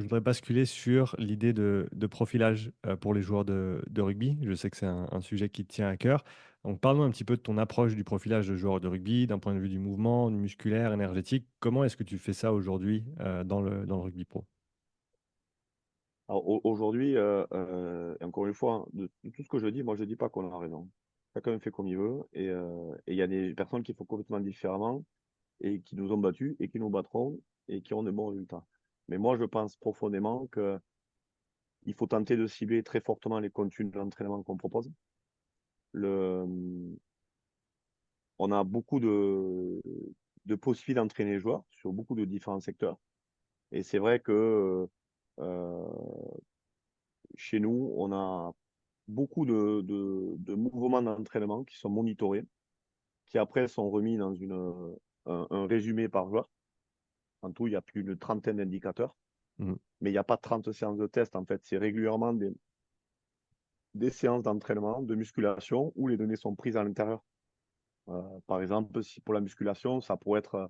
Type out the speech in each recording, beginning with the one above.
je voudrais basculer sur l'idée de profilage pour les joueurs de rugby. Je sais que c'est un sujet qui te tient à cœur. Donc, parle-moi un petit peu de ton approche du profilage de joueurs de rugby, d'un point de vue du mouvement, musculaire, énergétique. Comment est-ce que tu fais ça aujourd'hui dans le rugby pro? Alors aujourd'hui, et encore une fois, de tout ce que je dis, moi je dis pas qu'on a raison. Chacun fait comme il veut et il y a des personnes qui font complètement différemment et qui nous ont battus et qui nous battront et qui ont de bons résultats. Mais moi je pense profondément qu'il faut tenter de cibler très fortement les contenus d'entraînement qu'on propose. Le, on a beaucoup de possibilités d'entraîner les joueurs sur beaucoup de différents secteurs. Et c'est vrai que euh, chez nous, on a beaucoup de mouvements d'entraînement qui sont monitorés, qui après sont remis dans un résumé par joueur. En tout, il y a plus d'une trentaine d'indicateurs, Mhm. mais il n'y a pas 30 séances de test. En fait, c'est régulièrement des séances d'entraînement, de musculation, où les données sont prises à l'intérieur. Par exemple, si pour la musculation, ça pourrait être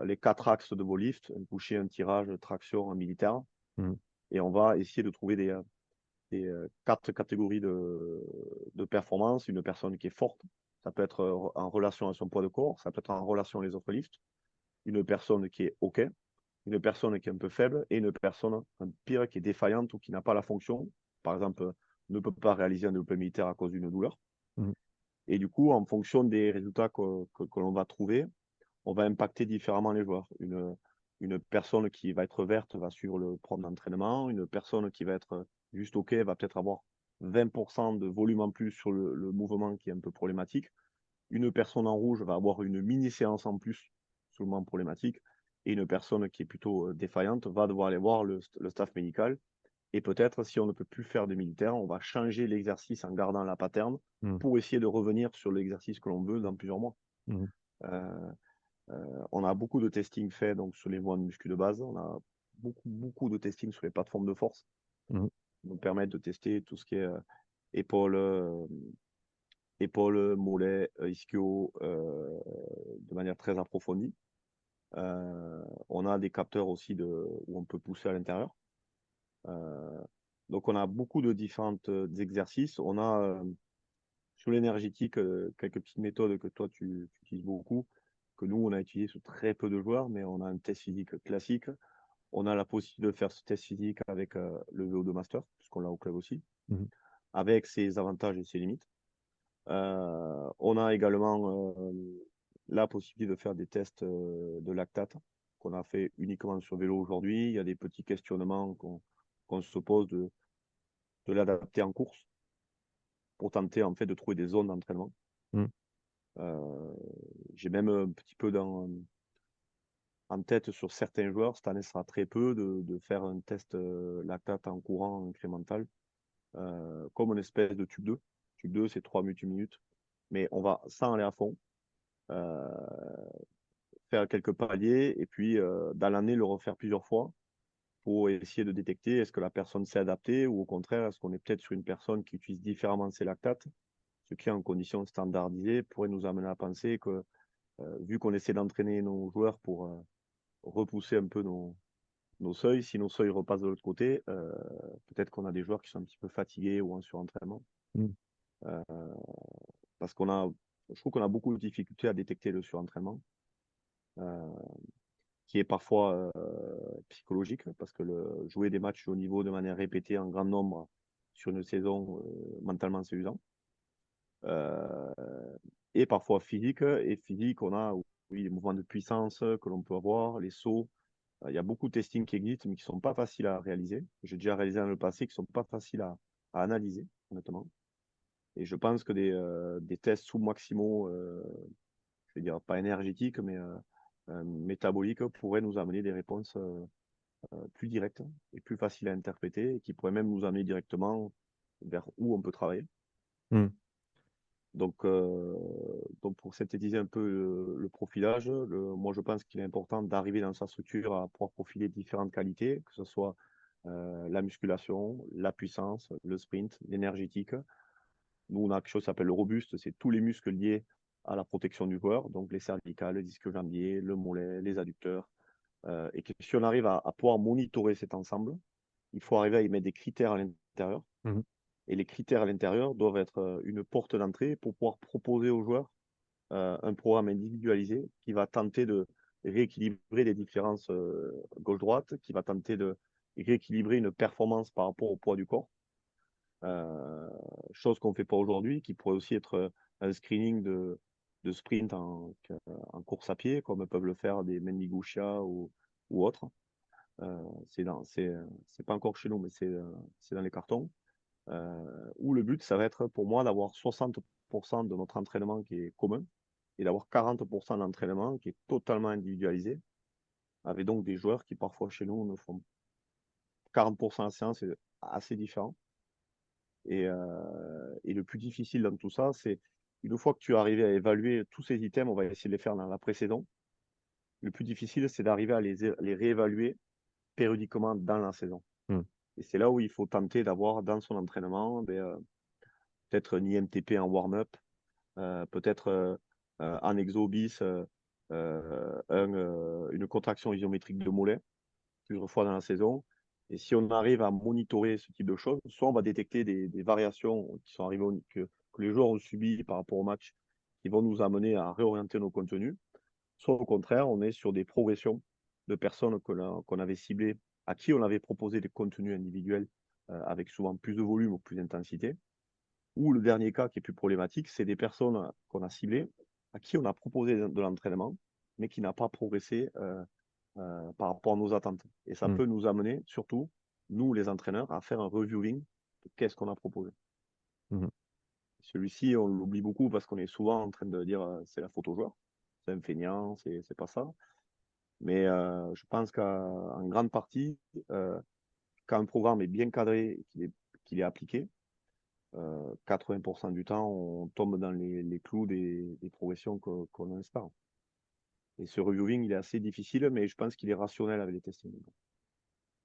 les quatre axes de vos lifts, un coucher, un tirage, traction, un militaire. Mhm. Et on va essayer de trouver des quatre catégories de performance. Une personne qui est forte, ça peut être en relation à son poids de corps, ça peut être en relation à les autres lifts. Une personne qui est OK, une personne qui est un peu faible et une personne, un pire, qui est défaillante ou qui n'a pas la fonction. Par exemple, ne peut pas réaliser un développement militaire à cause d'une douleur. Mhm. Et du coup, en fonction des résultats que l'on va trouver, on va impacter différemment les joueurs. Une personne qui va être verte va suivre le programme d'entraînement. Une personne qui va être juste OK va peut-être avoir 20% de volume en plus sur le mouvement qui est un peu problématique. Une personne en rouge va avoir une mini-séance en plus sur le mouvement problématique. Et une personne qui est plutôt défaillante va devoir aller voir le staff médical. Et peut-être, si on ne peut plus faire de militaire, on va changer l'exercice en gardant la pattern Mhm. pour essayer de revenir sur l'exercice que l'on veut dans plusieurs mois. Mhm. Euh, on a beaucoup de testing fait donc, sur les voies de muscu de base. On a beaucoup de testing sur les plateformes de force Mhm. qui nous permettent de tester tout ce qui est épaules, mollets, ischio de manière très approfondie. On a des capteurs aussi où on peut pousser à l'intérieur. Euh, donc on a beaucoup de différents exercices. On a sur l'énergétique quelques petites méthodes que toi tu utilises beaucoup, que nous on a utilisé sur très peu de joueurs, mais on a un test physique classique. On a la possibilité de faire ce test physique avec le VO2 Master, puisqu'on l'a au club aussi, Mhm. avec ses avantages et ses limites. On a également la possibilité de faire des tests de lactate qu'on a fait uniquement sur vélo aujourd'hui. Il y a des petits questionnements qu'on se pose de l'adapter en course pour tenter en fait de trouver des zones d'entraînement. Mhm. Euh, j'ai même un petit peu en tête sur certains joueurs, cette année sera très peu, de faire un test lactate en courant incrémental, comme une espèce de tube 2. Tube 2, c'est 3 minutes, mais on va sans aller à fond, euh, faire quelques paliers et puis dans l'année le refaire plusieurs fois pour essayer de détecter est-ce que la personne s'est adaptée ou au contraire est-ce qu'on est peut-être sur une personne qui utilise différemment ses lactates, ce qui en conditions standardisées pourrait nous amener à penser que vu qu'on essaie d'entraîner nos joueurs pour repousser un peu nos seuils, si nos seuils repassent de l'autre côté, peut-être qu'on a des joueurs qui sont un petit peu fatigués ou en surentraînement. Mhm. Euh, parce je trouve qu'on a beaucoup de difficultés à détecter le surentraînement, euh, qui est parfois psychologique, parce que jouer des matchs de haut niveau de manière répétée en grand nombre sur une saison, mentalement, c'est usant. Euh, et parfois physique, et physique, on a oui, les mouvements de puissance que l'on peut avoir, les sauts. Il y a beaucoup de testing qui existent, mais qui ne sont pas faciles à réaliser. J'ai déjà réalisé dans le passé, qui ne sont pas faciles à analyser, honnêtement. Et je pense que des tests sous-maximaux, je vais dire pas énergétiques, mais métaboliques, pourraient nous amener des réponses plus directes et plus faciles à interpréter, et qui pourraient même nous amener directement vers où on peut travailler. Mhm. Donc pour synthétiser un peu le profilage, moi je pense qu'il est important d'arriver dans sa structure à pouvoir profiler différentes qualités, que ce soit la musculation, la puissance, le sprint, l'énergétique. Nous, on a quelque chose qui s'appelle le robuste, c'est tous les muscles liés à la protection du joueur, donc les cervicales, le disque jambier, le mollet, les adducteurs. Et que si on arrive à pouvoir monitorer cet ensemble, il faut arriver à y mettre des critères à l'intérieur. Mmh. Et les critères à l'intérieur doivent être une porte d'entrée pour pouvoir proposer aux joueurs un programme individualisé qui va tenter de rééquilibrer les différences gauche-droite, qui va tenter de rééquilibrer une performance par rapport au poids du corps. Chose qu'on ne fait pas aujourd'hui, qui pourrait aussi être un screening de sprint en course à pied, comme peuvent le faire des Mendy Gouchia ou autres. C'est pas encore chez nous, mais c'est dans les cartons. Où le but, ça va être pour moi d'avoir 60% de notre entraînement qui est commun et d'avoir 40% d'entraînement qui est totalement individualisé, avec donc des joueurs qui parfois chez nous ne font 40% à séance, c'est assez différent. Et le plus difficile dans tout ça, c'est une fois que tu es arrivé à évaluer tous ces items, on va essayer de les faire dans la précédente. Le plus difficile, c'est d'arriver à les réévaluer périodiquement dans la saison. Mmh. Et c'est là où il faut tenter d'avoir dans son entraînement peut-être un IMTP en warm-up, peut-être en exo bis, une contraction isométrique de mollet plusieurs fois dans la saison. Et si on arrive à monitorer ce type de choses, soit on va détecter des variations qui sont arrivées que les joueurs ont subies par rapport au match, qui vont nous amener à réorienter nos contenus, soit au contraire, on est sur des progressions de personnes qu'on avait ciblées, à qui on avait proposé des contenus individuels avec souvent plus de volume ou plus d'intensité. Ou le dernier cas qui est plus problématique, c'est des personnes qu'on a ciblées, à qui on a proposé de l'entraînement, mais qui n'a pas progressé par rapport à nos attentes. Et ça Mmh. peut nous amener, surtout, nous les entraîneurs, à faire un reviewing de qu'est-ce qu'on a proposé. Mmh. Celui-ci, on l'oublie beaucoup parce qu'on est souvent en train de dire c'est la faute au joueur, c'est un feignant, c'est pas ça. Mais je pense qu'en grande partie, quand un programme est bien cadré et qu'il est appliqué, 80% du temps, on tombe dans les clous des progressions qu'on espère. Et ce reviewing, il est assez difficile, mais je pense qu'il est rationnel avec les testings.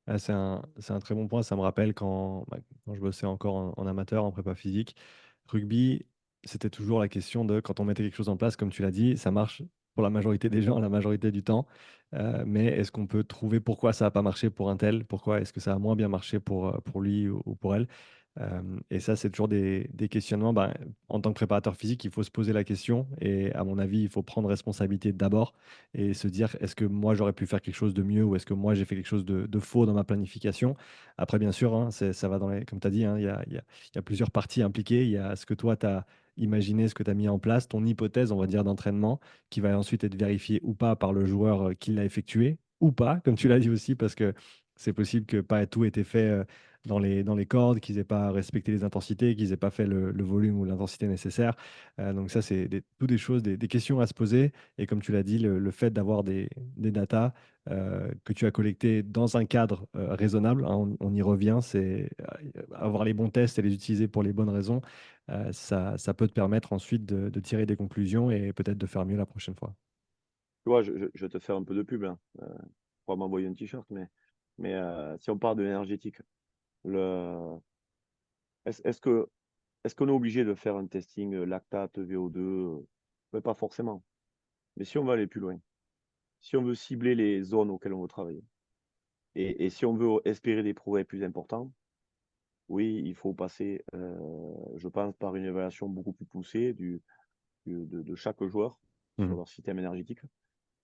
Ah, c'est un très bon point. Ça me rappelle quand je bossais encore en amateur, en prépa physique. Rugby, c'était toujours la question de quand on mettait quelque chose en place, comme tu l'as dit, ça marche pour la majorité des gens, la majorité du temps. Mais est-ce qu'on peut trouver pourquoi ça a pas marché pour un tel? Pourquoi est-ce que ça a moins bien marché pour lui ou pour elle? Et ça, c'est toujours des questionnements. Ben, en tant que préparateur physique, il faut se poser la question et à mon avis, il faut prendre responsabilité d'abord et se dire: «Est-ce que moi, j'aurais pu faire quelque chose de mieux ou est-ce que moi, j'ai fait quelque chose de faux dans ma planification?» Après, bien sûr, hein, ça va dans les comme tu as dit, hein, il y a plusieurs parties impliquées. Il y a ce que toi, tu as imaginé, ce que tu as mis en place, ton hypothèse, on va dire, d'entraînement qui va ensuite être vérifiée ou pas par le joueur, qui l'a effectué ou pas, comme tu l'as dit aussi, parce que c'est possible que pas tout ait été fait, dans les cordes, qu'ils aient pas respecté les intensités, qu'ils aient pas fait le volume ou l'intensité nécessaire. Donc ça, c'est toutes des choses, des questions à se poser et comme tu l'as dit, le fait d'avoir des datas, que tu as collectées dans un cadre, raisonnable, hein, on y revient, c'est, avoir les bons tests et les utiliser pour les bonnes raisons, ça peut te permettre ensuite de tirer des conclusions et peut-être de faire mieux la prochaine fois. Tu vois, je vais te faire un peu de pub, hein, pour m'envoyer un t-shirt, mais si on parle de l'énergétique, le, est-ce que, est-ce qu'on est obligé de faire un testing lactate, VO2? Mais pas forcément. Mais si on veut aller plus loin, si on veut cibler les zones auxquelles on veut travailler, et si on veut espérer des progrès plus importants, oui, il faut passer, je pense, par une évaluation beaucoup plus poussée de chaque joueur sur Mmh. leur système énergétique.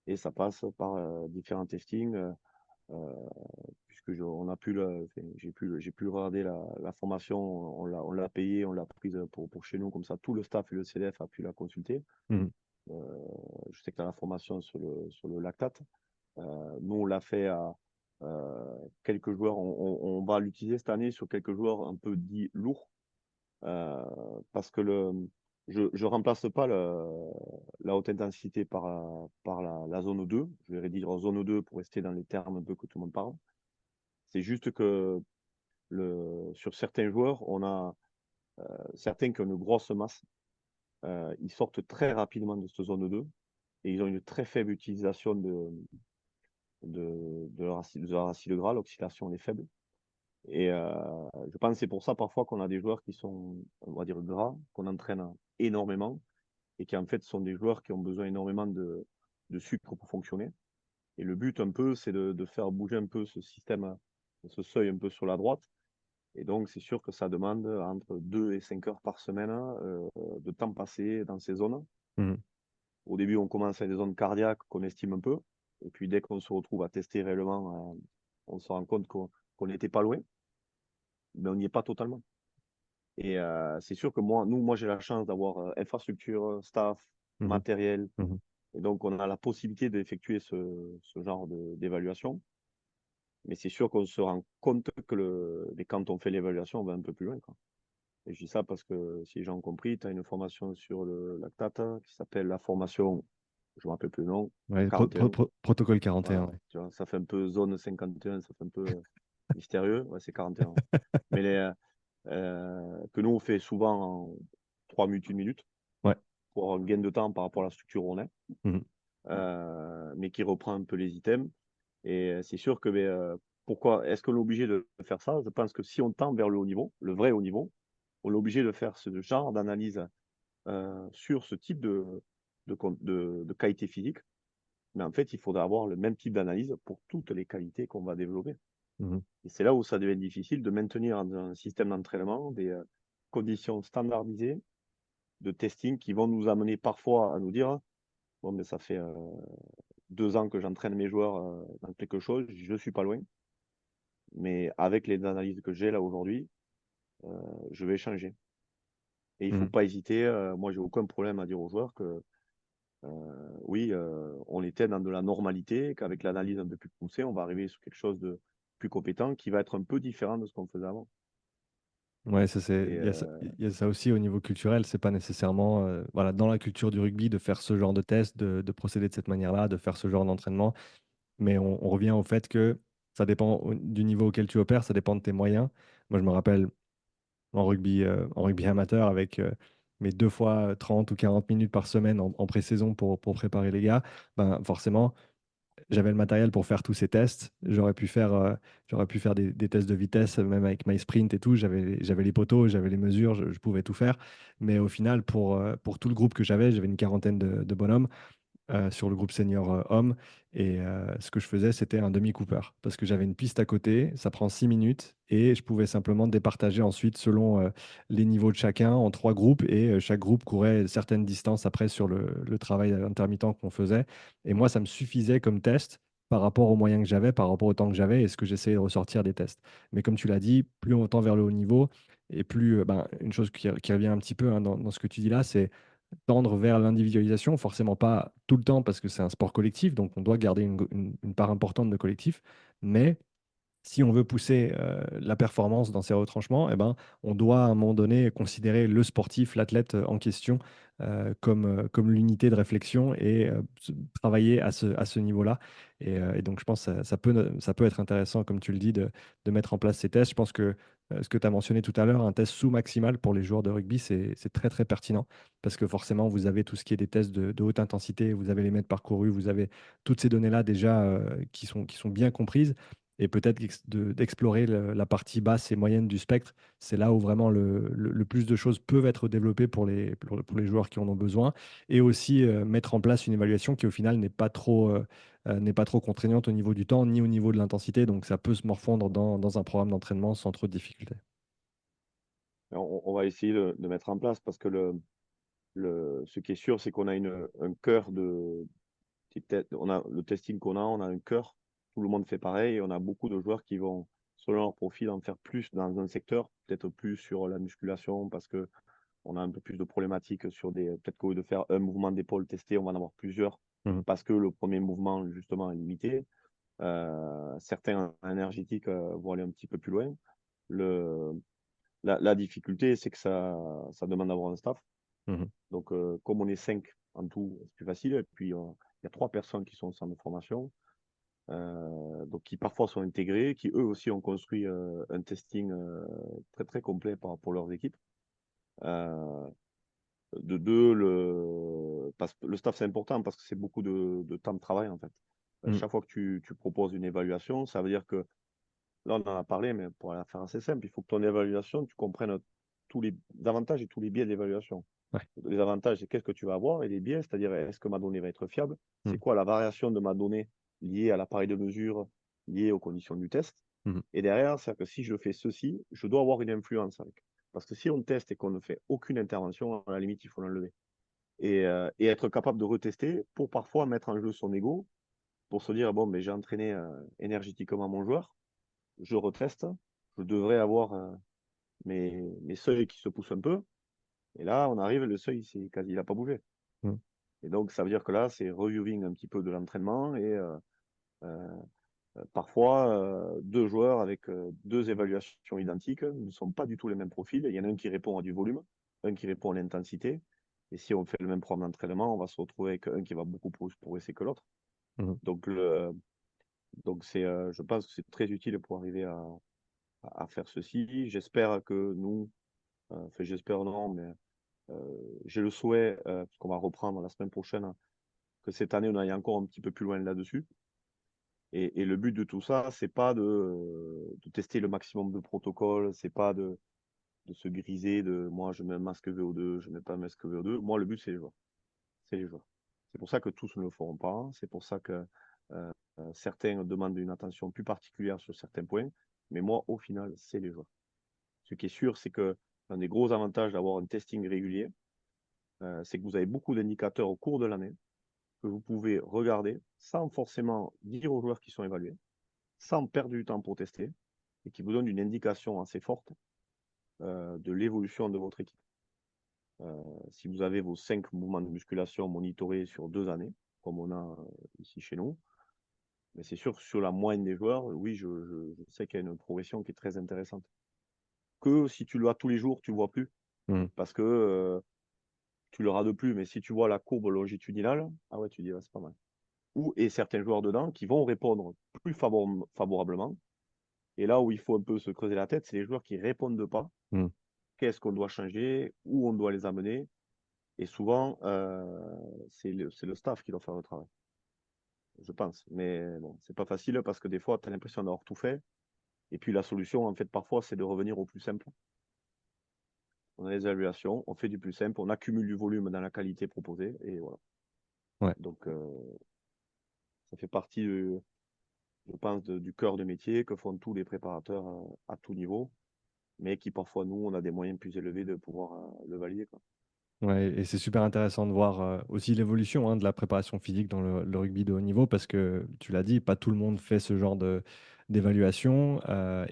Et ça passe par différents testings, euh, puisque on a pu enfin, j'ai pu regarder la formation, on l'a payé, on l'a prise pour chez nous, comme ça tout le staff et le CDF a pu la consulter. Mmh. Euh, je sais que tu as la formation sur le lactate. Nous, on l'a fait à quelques joueurs, on va l'utiliser cette année sur quelques joueurs un peu dits lourds, euh, parce que je ne remplace pas la haute intensité par la zone 2. Je vais dire zone 2 pour rester dans les termes un peu que tout le monde parle. C'est juste que sur certains joueurs, on a certains qui ont une grosse masse. Ils sortent très rapidement de cette zone 2 et ils ont une très faible utilisation de leur acide gras. L'oxydation est faible. Et je pense que c'est pour ça parfois qu'on a des joueurs qui sont, on va dire, gras, qu'on entraîne énormément et qui en fait sont des joueurs qui ont besoin énormément de sucre pour fonctionner. Et le but un peu, c'est de faire bouger un peu ce système, ce seuil un peu sur la droite. Et donc, c'est sûr que ça demande entre 2 et 5 heures par semaine de temps passé dans ces zones. Mmh. Au début, on commence avec des zones cardiaques qu'on estime un peu. Et puis, dès qu'on se retrouve à tester réellement, on se rend compte qu'on n'était pas loin, mais on n'y est pas totalement. Et c'est sûr que moi, j'ai la chance d'avoir infrastructure, staff, Mmh mh. matériel. Mmh. Et donc, on a la possibilité d'effectuer ce genre d'évaluation. Mais c'est sûr qu'on se rend compte que quand on fait l'évaluation, on va un peu plus loin, quoi. Et je dis ça parce que, si j'ai bien compris, tu as une formation sur le lactate qui s'appelle la formation, je ne me rappelle plus le nom, Ouais, 41. protocole 41, Voilà, ouais. tu vois, ça fait un peu zone 51, ça fait un peu mystérieux. Ouais, c'est 41. Ouais. Mais que nous, on fait souvent en 3 minutes, 1 minute, Ouais. pour avoir un gain de temps par rapport à la structure où on est, Mmh mh. mais qui reprend un peu les items. Et c'est sûr que, pourquoi est-ce qu'on est obligé de faire ça? Je pense que si on tend vers le haut niveau, le vrai haut niveau, on est obligé de faire ce genre d'analyse sur ce type de qualité physique. Mais en fait, il faudra avoir le même type d'analyse pour toutes les qualités qu'on va développer. Mmh. Et c'est là où ça devient difficile de maintenir dans un système d'entraînement des conditions standardisées de testing qui vont nous amener parfois à nous dire, bon, mais ça fait 2 ans que j'entraîne mes joueurs dans quelque chose, je ne suis pas loin. Mais avec les analyses que j'ai là aujourd'hui, je vais changer. Et il ne faut Mmh. pas hésiter. Moi, j'ai aucun problème à dire aux joueurs que oui, on était dans de la normalité, qu'avec l'analyse un peu plus poussée, on va arriver sur quelque chose de plus compétent qui va être un peu différent de ce qu'on faisait avant. Ouais, ça c'est Et il y a ça aussi au niveau culturel, c'est pas nécessairement, voilà, dans la culture du rugby de faire ce genre de test, de procéder de cette manière-là, de faire ce genre d'entraînement. Mais on revient au fait que ça dépend du niveau auquel tu opères, ça dépend de tes moyens. Moi, je me rappelle en rugby amateur avec, mes 2 fois 30 ou 40 minutes par semaine en pré-saison pour préparer les gars, ben, forcément, j'avais le matériel pour faire tous ces tests. J'aurais pu faire des tests de vitesse, même avec MySprint et tout. J'avais les poteaux, j'avais les mesures, je pouvais tout faire. Mais au final, pour tout le groupe que j'avais une quarantaine de bonhommes sur le groupe senior, hommes et ce que je faisais, c'était un demi Cooper parce que j'avais une piste à côté, ça prend 6 minutes et je pouvais simplement départager ensuite selon, les niveaux de chacun en 3 groupes et chaque groupe courait certaines distances après sur le travail intermittent qu'on faisait et moi, ça me suffisait comme test par rapport aux moyens que j'avais, par rapport au temps que j'avais et ce que j'essayais de ressortir des tests. Mais comme tu l'as dit, plus on tend vers le haut niveau et plus, ben, une chose qui revient un petit peu, hein, dans ce que tu dis là, c'est tendre vers l'individualisation, forcément pas tout le temps parce que c'est un sport collectif, donc on doit garder une part importante de collectif, mais si on veut pousser, la performance dans ces retranchements et ben, on doit à un moment donné considérer le sportif, l'athlète, en question, comme l'unité de réflexion et se travailler à ce niveau-là et donc je pense que ça peut être intéressant comme tu le dis de mettre en place ces tests. Je pense que, ce que tu as mentionné tout à l'heure, un test sous-maximal pour les joueurs de rugby, c'est très, très pertinent parce que forcément vous avez tout ce qui est des tests de haute intensité, vous avez les mètres parcourus, vous avez toutes ces données-là déjà, qui sont bien comprises et peut-être d'explorer la partie basse et moyenne du spectre. C'est là où vraiment le plus de choses peuvent être développées pour les joueurs qui en ont besoin et aussi, mettre en place une évaluation qui au final n'est pas trop contraignante au niveau du temps ni au niveau de l'intensité, donc ça peut se morfondre dans un programme d'entraînement sans trop de difficultés. on va essayer de mettre en place parce que ce qui est sûr, c'est qu'on a un cœur on a le testing qu'on a, on a un cœur. Tout le monde fait pareil. Et on a beaucoup de joueurs qui vont, selon leur profil, en faire plus dans un secteur, peut-être plus sur la musculation parce que on a un peu plus de problématiques sur peut-être qu'au lieu de faire un mouvement d'épaule testé, on va en avoir plusieurs Mmh. parce que le premier mouvement, justement, est limité. Certains énergétiques vont aller un petit peu plus loin. Le, la difficulté, c'est que ça demande d'avoir un staff. Mmh. Donc, comme on est 5 en tout, c'est plus facile. Et puis, il y a 3 personnes qui sont au centre de formation, donc qui parfois sont intégrés, qui eux aussi ont construit un testing très très complet pour leurs équipes. Euh, de deux, le staff c'est important parce que c'est beaucoup de temps de travail en fait. Mmh. Chaque fois que tu proposes une évaluation, ça veut dire que là on en a parlé, mais pour la faire assez simple, il faut que ton évaluation, tu comprennes tous les avantages et tous les biais de l'évaluation. Ouais. Les avantages, c'est qu'est-ce que tu vas avoir et les biais, c'est-à-dire est-ce que ma donnée va être fiable? C'est Mmh. quoi la variation de ma donnée liées à l'appareil de mesure, liées aux conditions du test. Mmh. Et derrière, c'est-à-dire que si je fais ceci, je dois avoir une influence avec. Parce que si on teste et qu'on ne fait aucune intervention, à la limite, il faut l'enlever. Et être capable de retester pour parfois mettre en jeu son ego, pour se dire, bon, mais j'ai entraîné énergétiquement mon joueur, je reteste, je devrais avoir mes seuils qui se poussent un peu. Et là, on arrive, le seuil, c'est quasi, il n'a pas bougé. Mmh. Et donc, ça veut dire que là, c'est reviewing un petit peu de l'entraînement et euh, parfois, deux joueurs avec deux évaluations identiques ne sont pas du tout les mêmes profils. Il y en a un qui répond à du volume, un qui répond à l'intensité. Et si on fait le même programme d'entraînement, on va se retrouver avec un qui va beaucoup plus progresser que l'autre. Mmh. Donc, je pense que c'est très utile pour arriver à faire ceci. J'espère que nous, enfin, j'espère non, mais j'ai le souhait, parce qu'on va reprendre la semaine prochaine, que cette année, on aille encore un petit peu plus loin là-dessus. Et le but de tout ça, c'est pas de tester le maximum de protocoles, c'est pas de se griser de moi, je mets un masque VO2, je mets pas un masque VO2. Moi, le but, c'est les joueurs. C'est les joueurs. C'est pour ça que tous ne le feront pas. C'est pour ça que certains demandent une attention plus particulière sur certains points. Mais moi, au final, c'est les joueurs. Ce qui est sûr, c'est que un des gros avantages d'avoir un testing régulier, c'est que vous avez beaucoup d'indicateurs au cours de l'année que vous pouvez regarder sans forcément dire aux joueurs qui sont évalués, sans perdre du temps pour tester, et qui vous donnent une indication assez forte de l'évolution de votre équipe. Si vous avez vos 5 mouvements de musculation monitorés sur 2 années, comme on a ici chez nous, mais c'est sûr que sur la moyenne des joueurs, oui, je sais qu'il y a une progression qui est très intéressante. Que si tu le as tous les jours, tu ne le vois plus, Mmh. parce que tu le rates plus, mais si tu vois la courbe longitudinale, ah ouais, tu dis, ouais, c'est pas mal. Et certains joueurs dedans qui vont répondre plus favorablement. Et là où il faut un peu se creuser la tête, c'est les joueurs qui ne répondent pas. Mmh. Qu'est-ce qu'on doit changer, où on doit les amener. Et souvent, c'est le staff qui doit faire le travail, je pense. Mais bon, c'est pas facile parce que des fois, tu as l'impression d'avoir tout fait. Et puis la solution, en fait, parfois, c'est de revenir au plus simple. On a les évaluations, on fait du plus simple, on accumule du volume dans la qualité proposée. Et voilà. Ouais. Donc, ça fait partie, je pense, du cœur de métier que font tous les préparateurs à tout niveau, mais qui parfois, nous, on a des moyens plus élevés de pouvoir le valider, quoi. Ouais et c'est super intéressant de voir, aussi l'évolution, hein, de la préparation physique dans le rugby de haut niveau parce que tu l'as dit, pas tout le monde fait ce genre d'évaluation,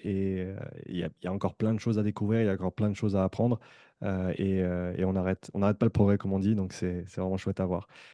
il y a encore plein de choses à découvrir, il y a encore plein de choses à apprendre, et on n'arrête pas le progrès comme on dit, donc c'est vraiment chouette à voir.